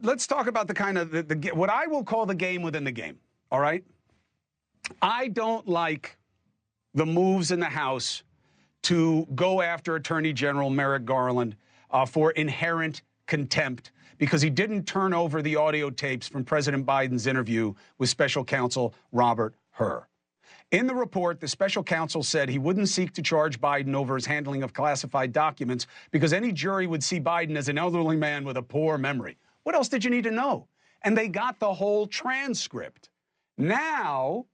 Let's talk about the kind of what I will call the game within the game. All right. I don't like the moves in the House to go after Attorney General Merrick Garland for inherent contempt because he didn't turn over the audio tapes from President Biden's interview with special counsel Robert Hur. In the report, the special counsel said he wouldn't seek to charge Biden over his handling of classified documents because any jury would see Biden as an elderly man with a poor memory. What else did you need to know? And they got the whole transcript. Now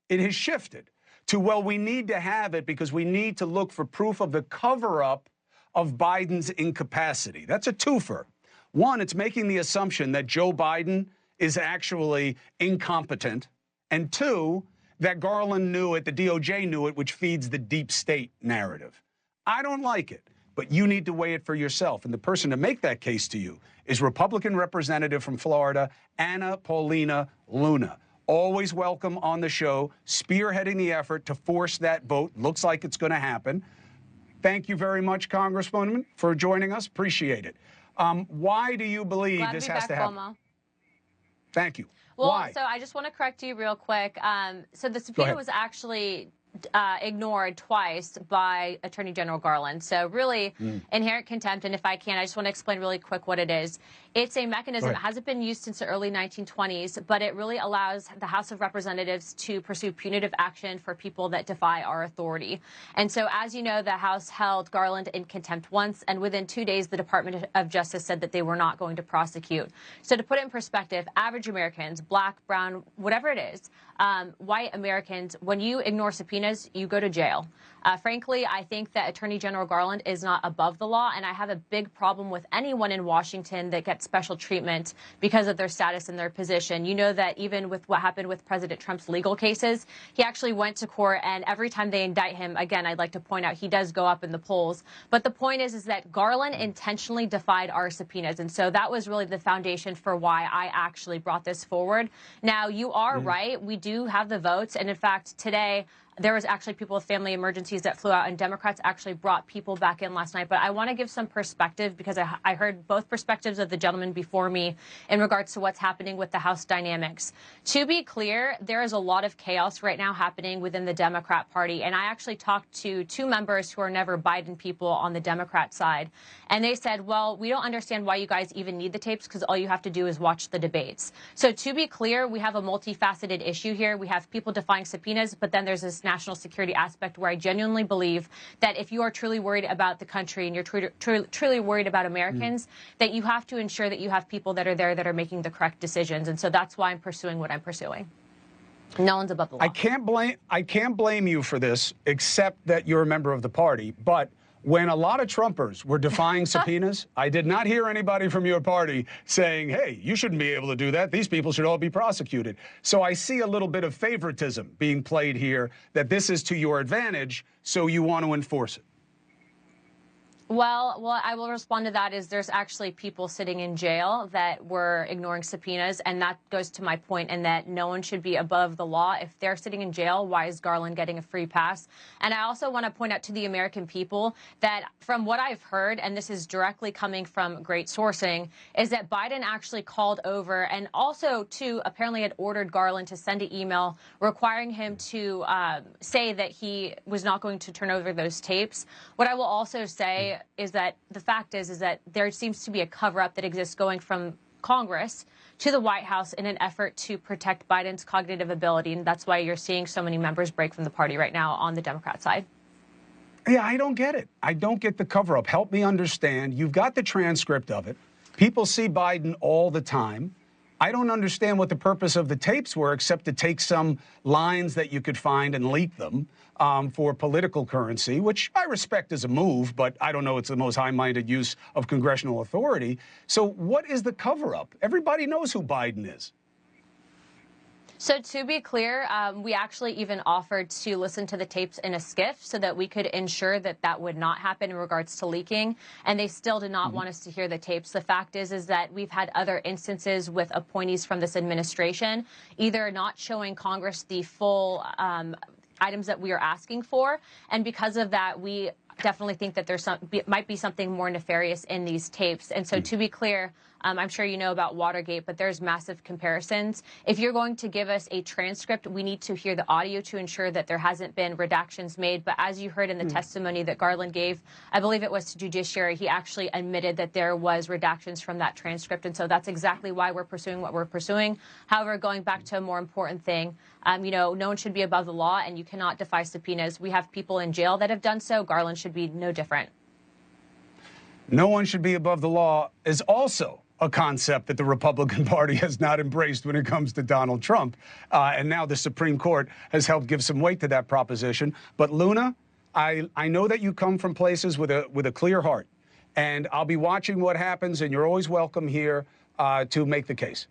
it has shifted to, well, we need to have it because we need to look for proof of the cover-up of Biden's incapacity. That's a twofer. One, it's making the assumption that Joe Biden is actually incompetent. And two, that Garland knew it, the DOJ knew it, which feeds the deep state narrative. I don't like it, but you need to weigh it for yourself. And the person to make that case to you is Republican Representative from Florida, Paulina Luna. Always welcome on the show, spearheading the effort to force that vote. Looks like it's going to happen. Thank you very much, Congresswoman, for joining us. Appreciate it. Why do you believe this has to happen? Cuomo. Thank you. Well, Why? so I just want to correct you real quick. So the subpoena was actually ignored twice by Attorney General Garland. So really inherent contempt. And if I can, I just want to explain really quick what it is. It's a mechanism that hasn't been used since the early 1920s, but it really allows the House of Representatives to pursue punitive action for people that defy our authority. And so, as you know, the House held Garland in contempt once, and within 2 days, the Department of Justice said that they were not going to prosecute. So to put it in perspective, average Americans, black, brown, whatever it is, white Americans, when you ignore subpoenas, you go to jail. Frankly, I think that Attorney General Garland is not above the law, and I have a big problem with anyone in Washington that gets special treatment because of their status and their position. You know that even with what happened with President Trump's legal cases, he actually went to court, and every time they indict him, again, I'd like to point out he does go up in the polls. But the point is that Garland intentionally defied our subpoenas, and so that was really the foundation for why I actually brought this forward. Now, you are right. We do have the votes, and in fact, today, there was actually people with family emergencies that flew out, and Democrats actually brought people back in last night. But I want to give some perspective because I heard both perspectives of the gentleman before me in regards to what's happening with the House dynamics. To be clear, there is a lot of chaos right now happening within the Democrat Party. And I actually talked to two members who are never Biden people on the Democrat side. And they said, well, we don't understand why you guys even need the tapes because all you have to do is watch the debates. So to be clear, we have a multifaceted issue here. We have people defying subpoenas, but then there's this national security aspect where I genuinely believe that if you are truly worried about the country and you're truly worried about Americans, that you have to ensure that you have people that are there that are making the correct decisions. And so that's why I'm pursuing what I'm pursuing. No one's above the law. I can't blame you for this, except that you're a member of the party. But when a lot of Trumpers were defying subpoenas, I did not hear anybody from your party saying, hey, you shouldn't be able to do that. These people should all be prosecuted. So I see a little bit of favoritism being played here, that this is to your advantage, so you want to enforce it. Well, what I will respond to that is there's actually people sitting in jail that were ignoring subpoenas, and that goes to my point in that no one should be above the law. If they're sitting in jail, why is Garland getting a free pass? And I also want to point out to the American people that from what I've heard, and this is directly coming from great sourcing, is that Biden actually called over and also, too, apparently had ordered Garland to send an email requiring him to say that he was not going to turn over those tapes. What I will also say is that the fact is that there seems to be a cover-up that exists going from Congress to the White House in an effort to protect Biden's cognitive ability. And that's why you're seeing so many members break from the party right now on the Democrat side. Yeah, I don't get it. I don't get the cover-up. Help me understand. You've got the transcript of it. People see Biden all the time. I don't understand what the purpose of the tapes were, except to take some lines that you could find and leak them for political currency, which I respect as a move, but I don't know it's the most high-minded use of congressional authority. So what is the cover-up? Everybody knows who Biden is. So to be clear, we actually even offered to listen to the tapes in a skiff so that we could ensure that that would not happen in regards to leaking. And they still did not want us to hear the tapes. The fact is that we've had other instances with appointees from this administration either not showing Congress the full items that we are asking for. And because of that, we definitely think that might be something more nefarious in these tapes. And so to be clear, I'm sure you know about Watergate, but there's massive comparisons. If you're going to give us a transcript, we need to hear the audio to ensure that there hasn't been redactions made. But as you heard in the testimony that Garland gave, I believe it was to Judiciary, he actually admitted that there was redactions from that transcript. And so that's exactly why we're pursuing what we're pursuing. However, going back to a more important thing, no one should be above the law, and you cannot defy subpoenas. We have people in jail that have done so. Garland should be no different. No one should be above the law is also a concept that the Republican Party has not embraced when it comes to Donald Trump. And now the Supreme Court has helped give some weight to that proposition. But Luna, I know that you come from places with a clear heart, and I'll be watching what happens, and you're always welcome here to make the case.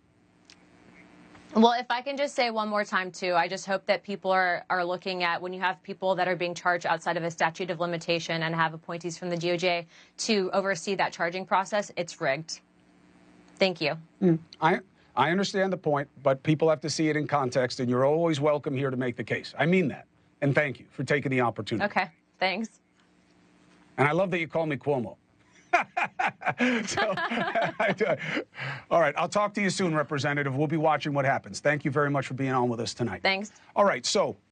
Well, if I can just say one more time, too, I just hope that people are looking at when you have people that are being charged outside of a statute of limitation and have appointees from the DOJ to oversee that charging process, it's rigged. Thank you. I understand the point, but people have to see it in context, and you're always welcome here to make the case. I mean that. And thank you for taking the opportunity. Okay, thanks. And I love that you call me Cuomo. All right, I'll talk to you soon, Representative. We'll be watching what happens. Thank you very much for being on with us tonight. Thanks. All right, so